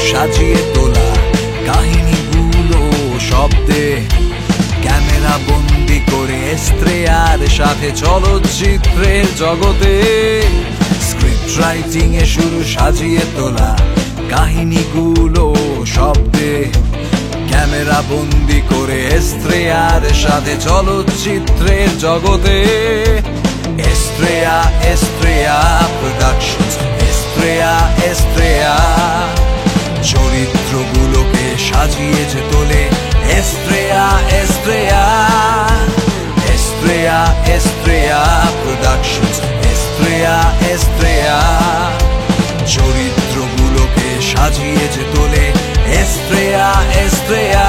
সাজিয়ে তোলা কাহিনীগুলো শব্দে ক্যামেরা বন্দি করে এস্ত্রেয়ার সাথে চলচ্চিত্রের জগতে স্ক্রিপ্ট রাইটিং এ শুরু সাজিয়ে তোলা কাহিনীগুলো শব্দে ক্যামেরা বন্দি করে এস্ত্রেয়ার সাথে চলচ্চিত্রের জগতে এস্ত্রেয়া এস্ত্রেয়া প্রোডাকশনস এস্ত্রেয়া এস্ত্রেয়া চরিত্রগুলোকে সাজিয়েছে তোলে এস্ত্রেয়া এস্ত্রেয়া এস্ত্রেয়া এস্ত্রেয়া প্রোডাকশনস এস্ত্রেয়া এস্ত্রেয়া চরিত্রগুলোকে সাজিয়েছে তোলে এস্ত্রেয়া এস্ত্রেয়া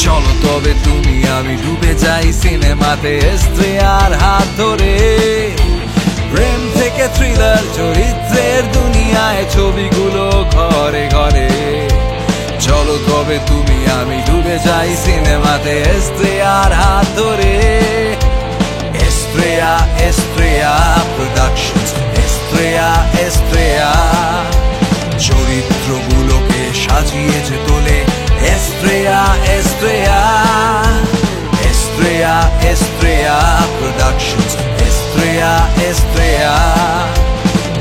চলো তবে তুমি আমি ডুবে যাই সিনেমাতে এস্ত্রেয়ার হাত ধরে প্রেম থেকে থ্রিলার চরিত্রের দুনিয়ায় ছবিগুলো ঘরে ঘরে চলো তবে তুমি আমি ডুবে যাই সিনেমাতে এস্ত্রেয়ার হাত ধরে এস্ত্রেয়া এস্ত্রেয়া প্রোডাকশনস এস্ত্রেয়া এস্ত্রেয়া চরিত্রগুলোকে সাজিয়েছে তোলে এস্ত্রেয়া এস্ত্রেয়া এস্ত্রেয়া এস্ত্রেয়া প্রোডাকশনস এস্ত্রেয়া এস্ত্রেয়া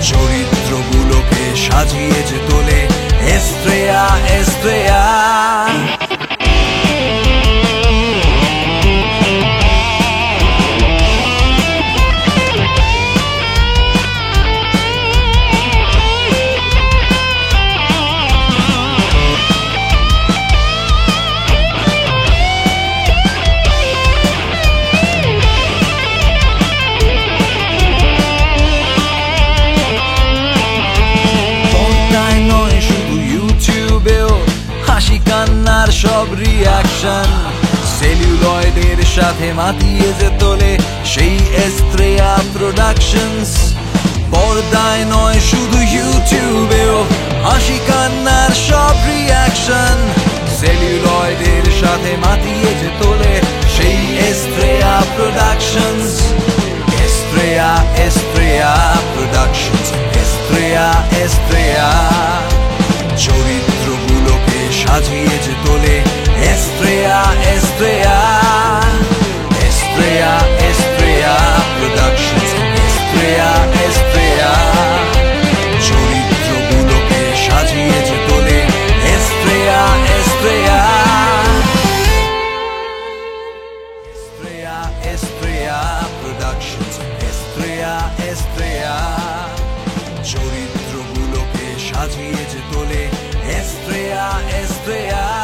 চরিত্রগুলোকে সাজিয়েছে তোলে এস্ত্রেয়া এস্ত্রেয়া কান্নার সব রিয়াকশন সেলুলয়েডের সাথে মাতিয়ে যে তোলে সেই এস্ত্রেয়া প্রোডাকশনস পর্দায় নয় শুধু ইউটিউবেও হাসি কান্নার সব রিয়াকশন সেলুলয়েডের সাথে মাতিয়ে যে তোলে সেই এস্ত্রেয়া প্রোডাকশনস এস্ত্রেয়া এস্ত্রেয়া প্রোডাকশনস এস্ত্রেয়া এস্ত্রেয়া চরিত্রগুলোকে সাজিয়েছে তোলে এস্ত্রেয়া এস্ত্রেয়া এস্ত্রেয়া এস্ত্রেয়া প্রোডাকশনস এস্ত্রেয়া এস্ত্রেয়া চরিত্রগুলোকে সাজিয়েছে তোলে এস্ত্রেয়া এস্ত্রেয়া এস্ত্রেয়া এস্ত্রেয়া প্রোডাকশনস এস্ত্রেয়া এস্ত্রেয়া চরিত্রগুলোকে সাজিয়েছে তোলে এস্ত্রেয়া এস্ত্রেয়া